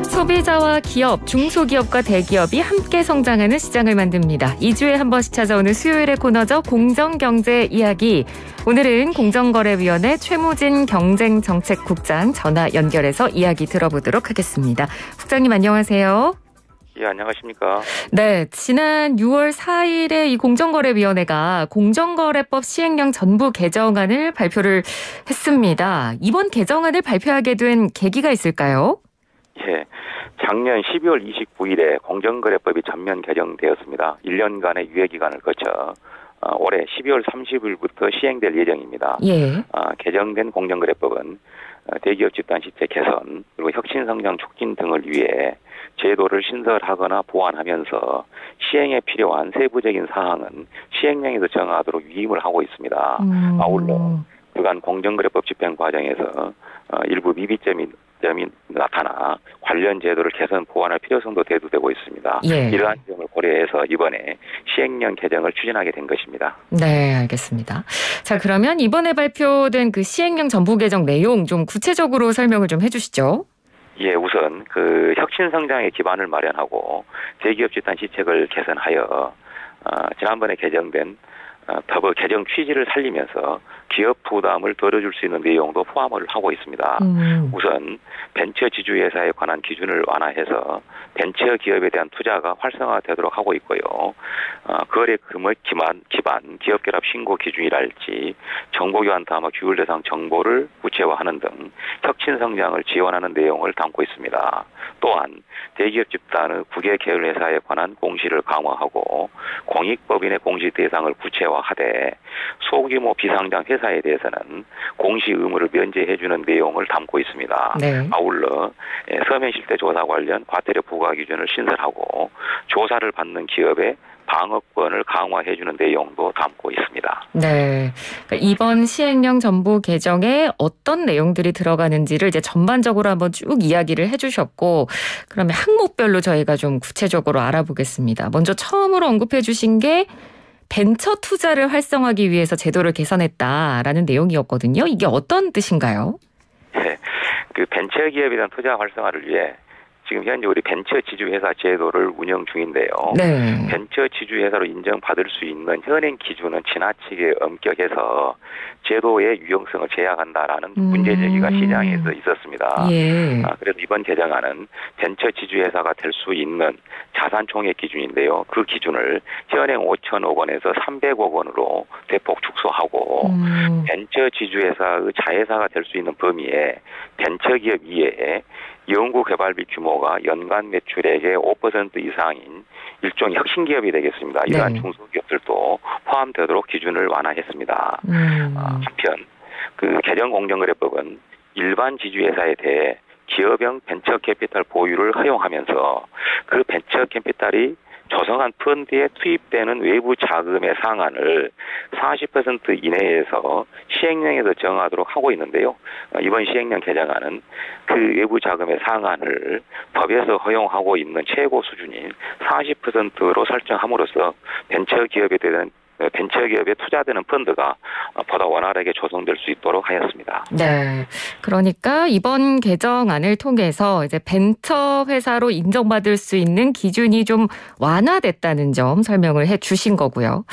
소비자와 기업, 중소기업과 대기업이 함께 성장하는 시장을 만듭니다. 2주에 한 번씩 찾아오는 수요일의 코너죠. 공정경제 이야기. 오늘은 공정거래위원회 최무진 경쟁정책국장 전화 연결해서 이야기 들어보도록 하겠습니다. 국장님 안녕하세요. 예, 안녕하십니까. 네, 지난 6월 4일에 이 공정거래위원회가 공정거래법 시행령 전부 개정안을 발표를 했습니다. 이번 개정안을 발표하게 된 계기가 있을까요? 예, 작년 12월 29일에 공정거래법이 전면 개정되었습니다. 1년간의 유예기간을 거쳐 올해 12월 30일부터 시행될 예정입니다. 예. 개정된 공정거래법은 대기업 집단 시체 개선 그리고 혁신성장 촉진 등을 위해 제도를 신설하거나 보완하면서 시행에 필요한 세부적인 사항은 시행령에서 정하도록 위임을 하고 있습니다. 아울러 그간 공정거래법 집행 과정에서 일부 미비점이 나타나 관련 제도를 개선 보완할 필요성도 대두되고 있습니다. 예. 이러한 점을 고려해서 이번에 시행령 개정을 추진하게 된 것입니다. 네, 알겠습니다. 자, 그러면 이번에 발표된 그 시행령 전부 개정 내용 좀 구체적으로 설명을 좀 해주시죠. 예, 우선 그 혁신 성장의 기반을 마련하고 대기업 집단 시책을 개선하여 지난번에 개정된 더불어 개정 취지를 살리면서 기업 부담을 덜어줄 수 있는 내용도 포함을 하고 있습니다. 우선 벤처 지주회사에 관한 기준을 완화해서 벤처 기업에 대한 투자가 활성화되도록 하고 있고요. 거래 금액 기반 기업 결합 신고 기준이랄지 정보교환 담화 규율 대상 정보를 구체화하는 등 혁신 성장을 지원하는 내용을 담고 있습니다. 또한 대기업 집단의 국외 계열 회사에 관한 공시를 강화하고 공익법인의 공시 대상을 구체화하되 소규모 비상장 회사에 대해서는 공시 의무를 면제해주는 내용을 담고 있습니다. 네. 아울러 서면 실태 조사 관련 과태료 부과 기준을 신설하고 조사를 받는 기업의 방어권을 강화해주는 내용도 담고 있습니다. 네, 그러니까 이번 시행령 전부 개정에 어떤 내용들이 들어가는지를 이제 전반적으로 한번 쭉 이야기를 해주셨고, 그러면 항목별로 저희가 좀 구체적으로 알아보겠습니다. 먼저 처음으로 언급해 주신 게 벤처 투자를 활성화하기 위해서 제도를 개선했다라는 내용이었거든요. 이게 어떤 뜻인가요? 네, 그 벤처 기업에 대한 투자 활성화를 위해 지금 현재 우리 벤처 지주회사 제도를 운영 중인데요. 네. 벤처 지주회사로 인정받을 수 있는 현행 기준은 지나치게 엄격해서 제도의 유용성을 제약한다라는 문제 제기가 시장에서 있었습니다. 예. 그래서 이번 개정안은 벤처 지주회사가 될 수 있는 자산 총액 기준인데요. 그 기준을 현행 5천억 원에서 300억 원으로 대폭 축소하고 벤처 지주회사의 자회사가 될 수 있는 범위에 벤처기업 이외에 연구개발비 규모가 연간 매출액의 5% 이상인 일종의 혁신기업이 되겠습니다. 이러한 중소기업들도 포함되도록 기준을 완화했습니다. 한편 그 개정 공정거래법은 일반 지주회사에 대해 기업형 벤처 캐피탈 보유를 허용하면서 그 벤처 캐피탈이 조성한 펀드에 투입되는 외부 자금의 상한을 40% 이내에서 시행령에서 정하도록 하고 있는데요. 이번 시행령 개정안은 그 외부 자금의 상한을 법에서 허용하고 있는 최고 수준인 40%로 설정함으로써 벤처기업에 투자되는 펀드가 보다 원활하게 조성될 수 있도록 하였습니다. 네, 그러니까 이번 개정안을 통해서 이제 벤처 회사로 인정받을 수 있는 기준이 좀 완화됐다는 점 설명을 해주신 거고요.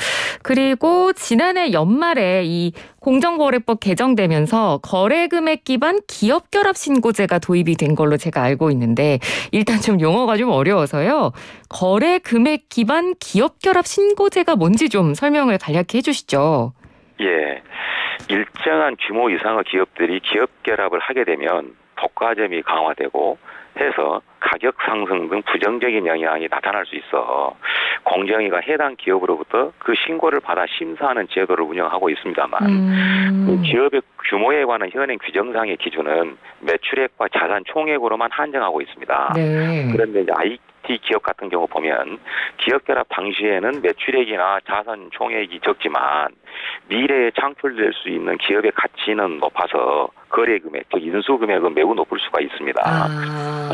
그리고 지난해 연말에 이 공정거래법 개정되면서 거래금액 기반 기업결합 신고제가 도입이 된 걸로 제가 알고 있는데 일단 좀 용어가 좀 어려워서요. 거래금액 기반 기업결합 신고제가 뭔지 좀 설명을 간략히 해주시죠. 예, 일정한 규모 이상의 기업들이 기업결합을 하게 되면 독과점이 강화되고 해서 가격 상승 등 부정적인 영향이 나타날 수 있어 공정위가 해당 기업으로부터 그 신고를 받아 심사하는 제도를 운영하고 있습니다만 기업의 규모에 관한 현행 규정상의 기준은 매출액과 자산 총액으로만 한정하고 있습니다. 네. 그런데 이제 IT 기업 같은 경우 보면 기업 결합 당시에는 매출액이나 자산 총액이 적지만 미래에 창출될 수 있는 기업의 가치는 높아서 거래 금액, 즉 인수 금액은 매우 높을 수가 있습니다.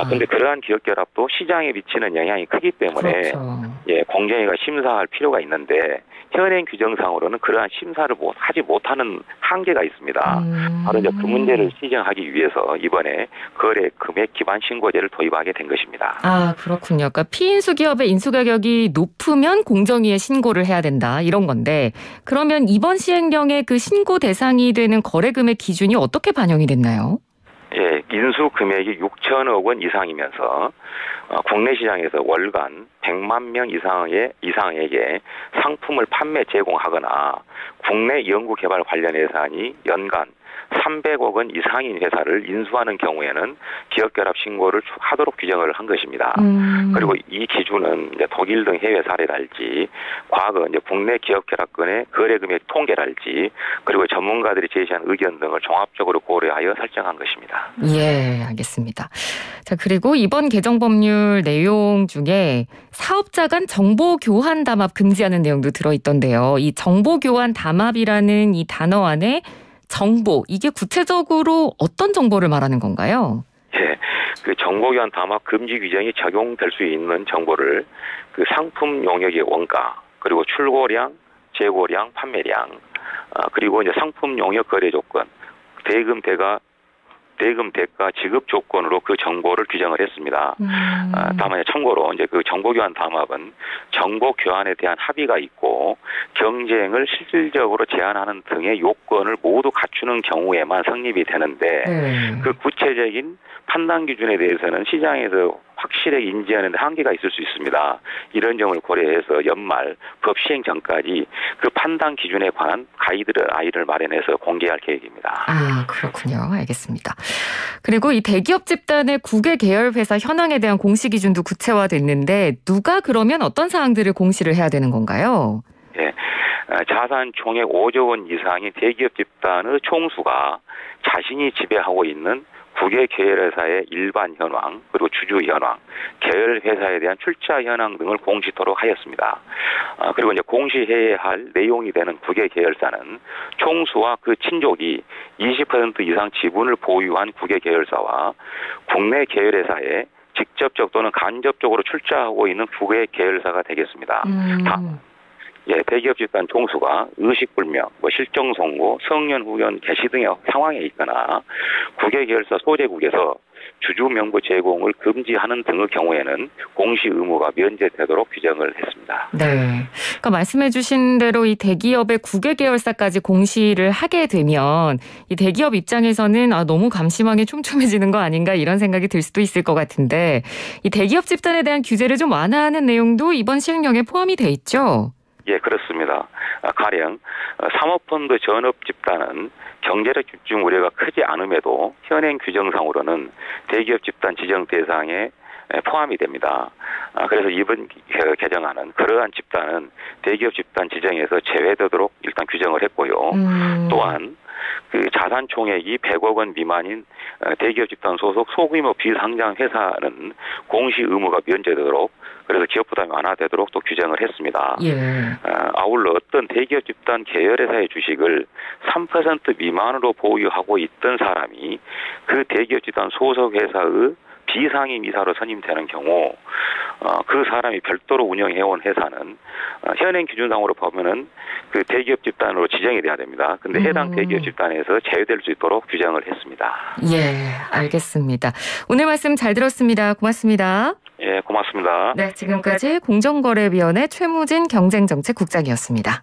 그런데 그러한 기업 결합도 시장에 미치는 영향이 크기 때문에 그렇죠. 공정위가 심사할 필요가 있는데 현행 규정상으로는 그러한 심사를 하지 못하는 한계가 있습니다. 바로 이제 그 문제를 시정하기 위해서 이번에 거래 금액 기반 신고제를 도입하게 된 것입니다. 아, 그렇군요. 그러니까 피인수 기업의 인수 가격이 높으면 공정위에 신고를 해야 된다 이런 건데 그러면 이번 시행령의 그 신고 대상이 되는 거래 금액 기준이 어떻게 반영이 됐나요? 예, 인수 금액이 6천억 원 이상이면서 국내 시장에서 월간 100만 명 이상에게 상품을 판매 제공하거나 국내 연구개발 관련 예산이 연간 300억 원 이상인 회사를 인수하는 경우에는 기업결합 신고를 하도록 규정을 한 것입니다. 그리고 이 기준은 이제 독일 등 해외 사례랄지, 과거 이제 국내 기업결합권의 거래금액 통계랄지, 그리고 전문가들이 제시한 의견 등을 종합적으로 고려하여 설정한 것입니다. 예, 알겠습니다. 자, 그리고 이번 개정 법률 내용 중에 사업자 간 정보 교환 담합 금지하는 내용도 들어있던데요. 이 정보 교환 담합이라는 이 단어 안에 정보, 이게 구체적으로 어떤 정보를 말하는 건가요? 예, 그 정보교환 담합 금지 규정이 적용될 수 있는 정보를 그 상품 용역의 원가, 그리고 출고량, 재고량, 판매량, 그리고 이제 상품 용역 거래 조건, 대금 대가 지급 조건으로 그 정보를 규정을 했습니다. 다만 참고로 이제 그 정보교환 담합은 정보 교환에 대한 합의가 있고 경쟁을 실질적으로 제한하는 등의 요건을 모두 갖추는 경우에만 성립이 되는데 그 구체적인 판단 기준에 대해서는 시장에서 확실하게 인지하는 데 한계가 있을 수 있습니다. 이런 점을 고려해서 연말 법 시행 전까지 그 판단 기준에 관한 가이드라인을 마련해서 공개할 계획입니다. 아, 그렇군요. 알겠습니다. 그리고 이 대기업 집단의 국외 계열 회사 현황에 대한 공시 기준도 구체화됐는데 누가 그러면 어떤 사항들을 공시를 해야 되는 건가요? 예, 자산 총액 5조 원 이상인 대기업 집단의 총수가 자신이 지배하고 있는 국외 계열회사의 일반 현황, 그리고 주주 현황, 계열회사에 대한 출자 현황 등을 공시토록 하였습니다. 그리고 이제 공시해야 할 내용이 되는 국외 계열사는 총수와 그 친족이 20% 이상 지분을 보유한 국외 계열사와 국내 계열회사에 직접적 또는 간접적으로 출자하고 있는 국외 계열사가 되겠습니다. 예, 대기업 집단 총수가 의식불명, 실종 선고, 성년 후견 개시 등의 상황에 있거나 국외 계열사 소재국에서 주주 명부 제공을 금지하는 등의 경우에는 공시 의무가 면제되도록 규정을 했습니다. 네, 그러니까 말씀해 주신 대로 이 대기업의 국외 계열사까지 공시를 하게 되면 이 대기업 입장에서는 너무 감시망이 촘촘해지는 거 아닌가 이런 생각이 들 수도 있을 것 같은데 이 대기업 집단에 대한 규제를 좀 완화하는 내용도 이번 시행령에 포함이 돼 있죠? 예, 그렇습니다. 가령 사모펀드 전업 집단은 경제력 집중 우려가 크지 않음에도 현행 규정상으로는 대기업 집단 지정 대상에 포함이 됩니다. 그래서 이번 개정안은 그러한 집단은 대기업 집단 지정에서 제외되도록 일단 규정을 했고요. 또한 그 자산 총액이 100억 원 미만인 대기업 집단 소속 소규모 비상장 회사는 공시 의무가 면제되도록 그래서 기업 부담이 완화되도록 또 규정을 했습니다. 예. 아울러 어떤 대기업 집단 계열회사의 주식을 3% 미만으로 보유하고 있던 사람이 그 대기업 집단 소속 회사의 비상임 이사로 선임되는 경우 그 사람이 별도로 운영해온 회사는 현행 기준상으로 보면은 그 대기업 집단으로 지정이 돼야 됩니다. 근데 해당 대기업 집단에서 제외될 수 있도록 규정을 했습니다. 예, 알겠습니다. 오늘 말씀 잘 들었습니다. 고맙습니다. 예, 고맙습니다. 네, 지금까지 공정거래위원회 최무진 경쟁정책국장이었습니다.